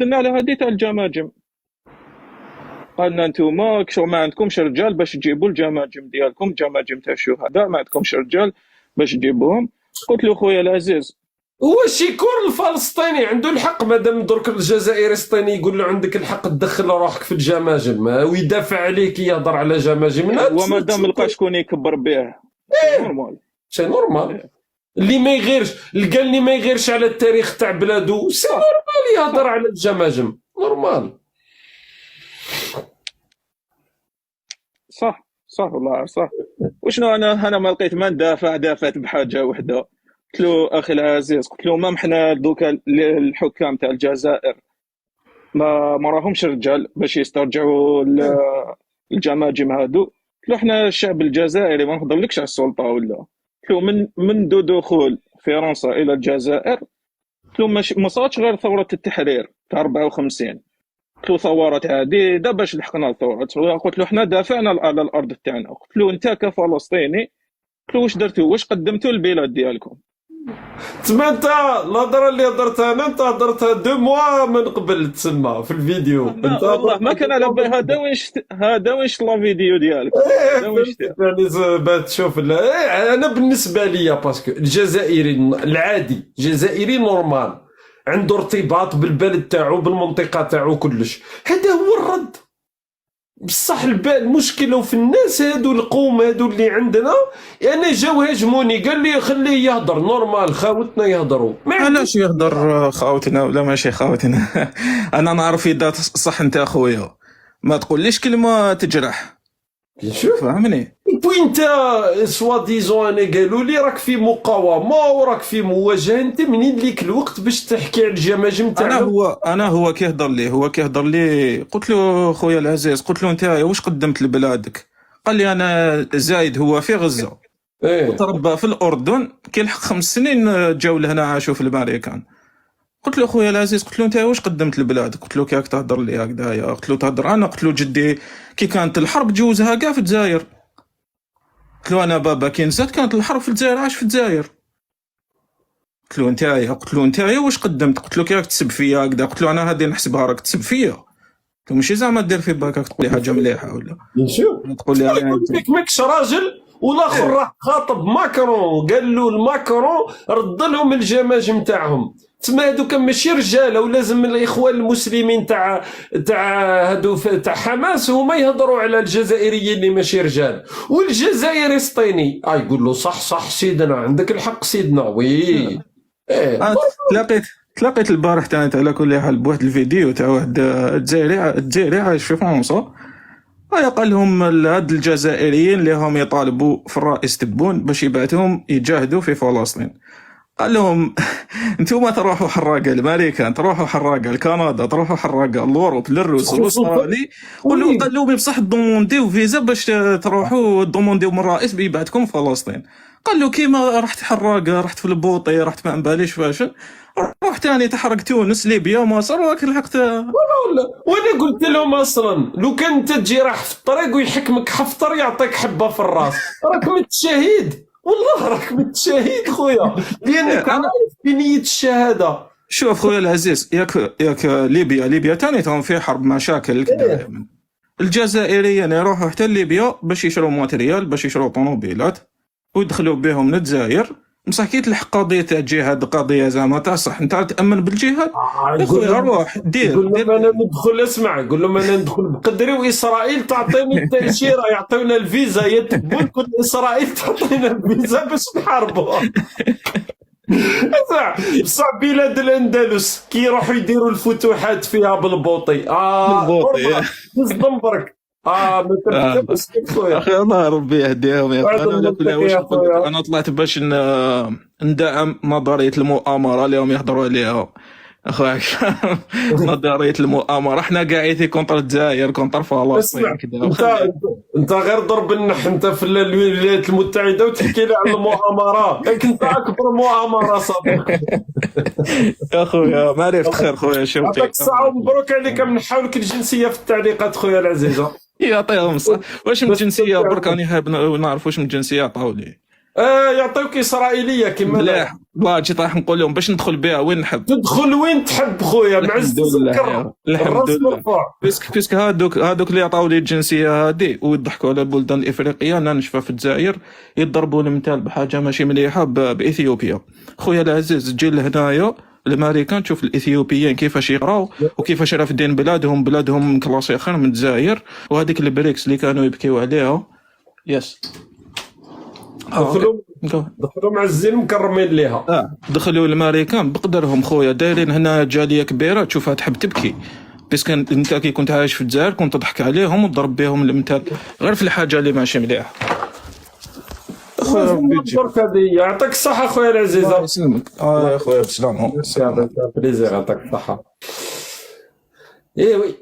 درنا على هذه تاع الجماجم، قالنا نتوما كشغل ما عندكمش رجال باش تجيبوا الجماجم ديالكم، جماجم تاع الشهداء ما عندكمش رجال باش تجيبوهم. قلت له خويا العزيز واش يكون الفلسطيني عنده الحق مادام درك الجزائري السطيني يقول له عندك الحق تدخل روحك في الجماجم ويدافع عليك يهضر على جماجم؟ ومادام لقى شكون يكبر به نورمال، سي نورمال. اللي ما يغيرش قال لي ما يغيرش على التاريخ تاع بلادو، سي نورمال يهضر على الجماجم، نورمال. صح والله صح. وشنو انا ما لقيت ما ندافع، دافعت بحاجه وحده. قلت له اخي العزيز، قلت له ما حنا دوكا الحكام تاع الجزائر ما راهمش رجال باش يسترجعوا الجماجم هادو. قلت له احنا الشعب الجزائري ما نهضرلكش على السلطه ولا. قلت له منذ دخول فرنسا الى الجزائر، قلت له ما صارتش غير ثوره التحرير تاع 54، قلت له ثورات عديده باش لحقنا الثورات. قلت له احنا دافعنا على الارض تاعنا. قلت له انت كفلسطيني، قلت له واش درتوا، واش قدمتوا للبلاد ديالكم؟ تما انت الهضره اللي هضرتها انا انت هضرتها 2 موا من قبل تسمى في الفيديو. انت والله ما كان على بالي هذا وين لا فيديو ديالك. يعني باه تشوف انا بالنسبه لي باسكو الجزائري العادي، الجزائري نورمال عنده ارتباط بالبلد تاعو بالمنطقه تاعو كلش، هذا هو الرد. بصح المشكله في الناس هادو القوم هادو اللي عندنا، انا جاو هاجموني قال لي خليه يهضر نورمال، خاوتنا يهضروا. علاش يهضر خاوتنا ولا ماشي خاوتنا؟ انا نعرف اذا صح انت اخويا ما تقوليش كلمه تجرح، شوف فهمني. وانت سوا ديزون انا قالوا لي راك في مقاومه وراك في مواجهه، انت منين ليك الوقت باش تحكي على الجماجم تاعنا؟ هو كيهضر لي قلت له خويا العزيز، قلت له انت واش قدمت لبلادك؟ قال لي انا زايد هو في غزه وتربى في الاردن، كيلحق 5 سنين جاو لهنا عاشوا في الامريكان. قلت له خويا العزيز، قلت له انت واش قدمت لبلادك؟ قلت له كيك تهضر لي هكذايا؟ قلت له تهضر انا، قلت له جدي كي كانت الحرب جوزها كاع في الجزائر. قلت له انا بابا كي نزلت كانت الحرب في الجزائر، عاش في الجزائر. قلت له نتايا واش قدمت؟ قلت له كيك تسب فيا هكذا؟ قلت له انا هذه نحسبها راك تسب فيا، قلت له ماشي زعما دير في بالك تقول لي حاجه مليحه ولا تقول لي ماكش راجل. والاخر راح خاطب ماكرون قال له الماكرون رد لهم الجماجم تاعهم، تما هذوك ماشي رجاله، ولازم الاخوان المسلمين تاع هادو تاع حماس هما يهضروا على الجزائريين اللي ماشي رجال. والجزائري سطيني يقول له صح سيدنا عندك الحق سيدنا وي. تلاقيت البارح تاعت على كل حال بواحد الفيديو تاع واحد الجزائري عايش في فرنسا، قال لهم هاد الجزائريين اللي هم يطالبوا في الرئيس تبون باش يبعثهم يجاهدوا في فلسطين، قال لهم انتم تروحوا حراقه الامريكان، تروحوا حراقه الكندا، تروحوا حراقه الاوروب للروس والاسترالي، قال لهم بصح دومونديو فيزا باش تروحوا دومونديو من الرئيس بيبعثكم فلسطين. قال له كيما رحت حراقه، رحت في البوطي، رحت ما باليش فاش، رحت ثاني تحرق تونس ليبيا مصر وراك لحقت. وانا قلت لهم اصلا لو كان انت تجي راح في الطريق ويحكمك حفطر يعطيك حبه في الراس راك متشهيد، والله راك متشهيد خويا، لانك عارف بنيه الشهاده. شوف خويا العزيز، ياك ليبيا ثاني تهم في حرب مشاكل كذا. الجزائريين يروحوا حتى ليبيا باش يشروا ماتريال، باش يشروا طوموبيلات ويدخلوا بهم للجزائر. بصح كي تلحق قضيه تاع الجهاد، قضيه زعما تاع صح انت تامن بالجهاد، خويا روح دير. قول لهم انا ندخل، اسمع قول لهم انا ندخل بقدري، واسرائيل تعطيني التاشيره، يعطيونا الفيزا، يتبون كل اسرائيل تعطينا الفيزا باش نحاربوا. بصح بلاد الاندلس كي يروحوا يديروا الفتوحات فيها بالبوطي بالبوطي نصدمبرك ما تركبش خويا. اخي الله ربي يهديهم يا اخي. انا طلعت باش ندعم نظريه المؤامره اللي هم يهضروا عليها اخويا. نظريه المؤامره احنا قاعدين كونتر الجزائر، كونتر فلسطين كذا. انت غير ضرب النح انت في الولايات المتحده وتحكي لي على المؤامره، انت اكبر مؤامره صديقي. يا خويا ما عرفت خير خويا. شوف يعطيك الصحه ومبروك عليك، نحاولك الجنسيه في التعليقات خويا العزيزه. يعطيهم الصحه. واش من جنسيه برك راني حاب نعرف واش من جنسيه عطاو لي. يعطيوك اسرائيليه كما مليح والله جيت راح نقول لهم باش ندخل بها وين نحب. تدخل وين تحب خويا، معز تذكر الحمد الراس لله. مرفوع. بيسك هادوك اللي عطاو لي الجنسيه هادي ويضحكوا على البلدان الافريقيه، انا نشفى في الجزائر يضربوا المثال بحاجه ماشي مليحه باثيوبيا. خويا العزيز تجي لهنايا الامريكان تشوف الاثيوبيين كيفاش يقراو وكيفاش رافدين بلادهم كلاس اخر من الجزائر، وهذيك البريكس اللي كانوا يبكيو عليها. يس دخلوا معزين مكرمين ليها. دخلوا الامريكان بقدرهم خويا، دايرين هنا جاليه كبيره تشوفها تحب تبكي، بس انت كي كنت عايش في الجزائر كنت تضحك عليهم وتضرب بهم المثال غير في الحاجه اللي ماشي مليحه. يعطيك الصحه خويا العزيز. الله يسلمك يا خويا بسلامه. بليزير، يعطيك الصحه. وي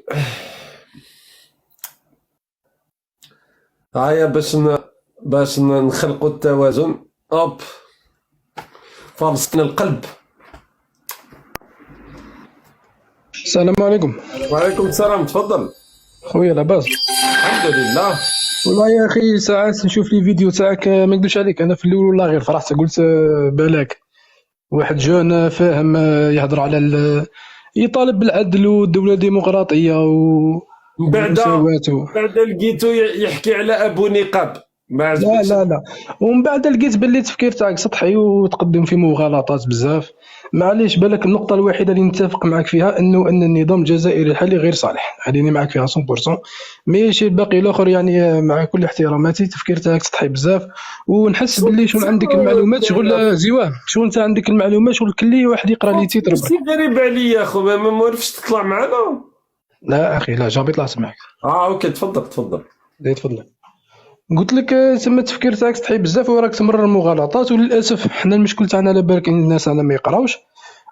هيا باش نخلقوا التوازن. اوب فالصنا القلب. السلام عليكم. وعليكم السلام، تفضل خويا لاباس؟ الحمد لله. والله يا اخي ساعات نشوف لي فيديو تاعك ما نكذبش عليك، انا في الاول والله غير فرحت، قلت بالك واحد جون فاهم يهضر على يطالب بالعدل والدوله الديمقراطيه بعد والمساواة. لقيتو يحكي على ابو نقاب. لا ومن بعد لقيت باللي التفكير تاعك سطحي وتقدم في مغالطات بزاف. معليش بالك النقطة الوحيدة اللي نتفق معك فيها انه ان النظام الجزائري الحالي غير صالح، هذه معك فيها 100%. ماشي الباقي الاخر يعني مع كل احتراماتي التفكير تاعك سطحي بزاف، ونحس باللي شغل عندك المعلومات شغل زوام، شغل انت عندك المعلومات شغل كلي واحد يقرا لي تيتر. ماشي غريب عليا اخو، ما معرفش تطلع معنا. لا اخي لا جابي طلعت معك. اوكي تفضل. تفضل. قلت لك تما التفكير تاعك سطحي بزاف وراك تمرر مغالطات، وللاسف حنا المشكل تاعنا على بالك الناس انا ما يقراوش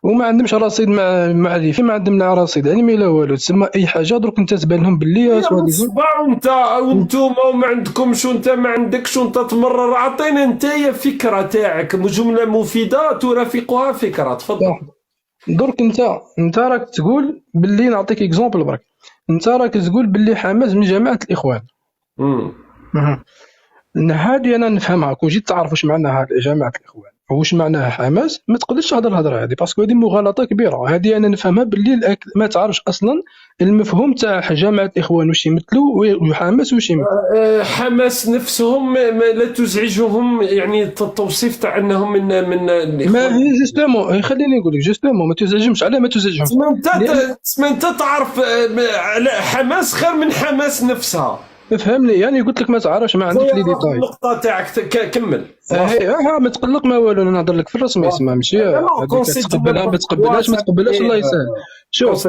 وما عندهمش رصيد معرفي، ما عندهم لا رصيد علمي لا والو، تسمى اي حاجه درك انت تبان لهم باللي وانتم ما عندكمش وانت ما عندكش وانت تمرر. عطينا انت فكره تاعك جمله مفيده ترافقها فكره. تفضل. درك انت راك تقول باللي نعطيك اكزومبل برك، انت راك تقول باللي حماس من جماعه الاخوان. هذه انا نفهمها، كون جيت تعرف واش معناها جماعه الاخوان واش معناها حماس ما تقدرش تهضر الهضره هذه، باسكو هذه مغالطه كبيره. هذه انا نفهمها باللي ما تعرفش اصلا المفهوم تاع جماعه الاخوان واش يمثلوا وحماس واش يمثلوا. حماس نفسهم لا تزعجهم يعني التوصيف تاع انهم من ما هي جوستومون خليني نقول لك جوستومون ما تزعجهمش. علاه ما تزعجهمش؟ انت تعرف على حماس خير من حماس نفسها. فهمني يعني قلت لك ما تعرفش ما عندك لي ديتاي. النقطه تاعك كمل. ما تقلق ما والو، انا نهضر لك في الرسمي اسمع ماشي تقبلها ما تقبلهاش الله يسهل. شوف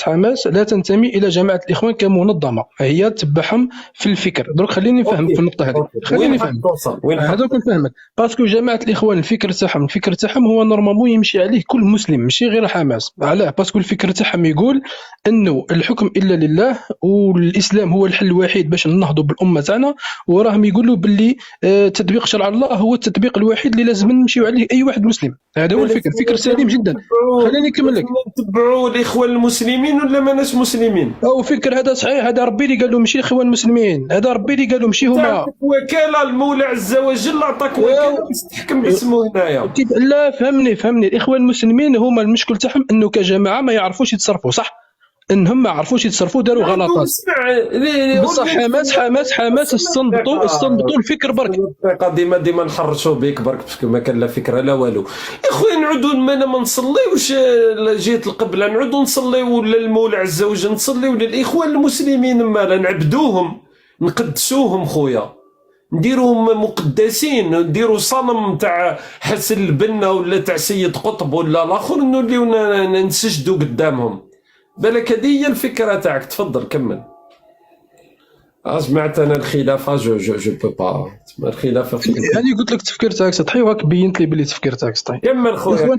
حماس لا تنتمي الى جماعه الاخوان كمنظمه، هي تبعهم في الفكر. دروك خليني نفهمك في النقطه هذه، خليني نفهمك هذوك نفهمك. باسكو جماعه الاخوان الفكر تاعهم هو نورمالمون يمشي عليه كل مسلم ماشي غير حماس. علاه؟ باسكو الفكر تاعهم يقول انه الحكم الا لله والاسلام هو الحل الوحيد باش ننهضوا بالامه تاعنا، وراهم يقولوا باللي تطبيق شرع الله هو التطبيق الوحيد اللي لازم نمشيو عليه اي واحد مسلم. هذا هو الفكر، فكر سليم جدا. خليني نكمل لك. نتبعوا الاخوان المسلمين ولا ماناش مسلمين؟ او فكر هذا صحيح، هذا ربي اللي قال له ماشي الاخوان المسلمين، هذا ربي اللي قال له ماشي هما. وكاله المولى عز وجل عطاك وكاله باش تحكم باسمه هنايا. لا فهمني الاخوان المسلمين هما المشكل تاعهم انه كجماعه ما يعرفوش يتصرفوا صح، انهم ما عرفوش يتصرفوا داروا غلطات. بصح حماس استنبطوا الفكر برك. ديما نحرشوا بك برك باسكو ما كان لا فكره لا والو. يا خويا نعودوا ما نصليوش جهه القبله، نعودوا نصليو للمولى عز وجل، نصليو للاخوان المسلمين، مالا نعبدوهم نقدسوهم خويا، نديروهم مقدسين، نديروا صنم تاع حسن البنا ولا تاع سيد قطب ولا الاخر نوليو نسجدوا قدامهم. بالك هذه هي الفكره تاعك. تفضل كمل. سمعت انا الخلافه جو بو با الخلافه يعني قلت لك التفكير تاعك سطحي وهاك بينت لي بلي التفكير تاعك سطحي. كمل خويا.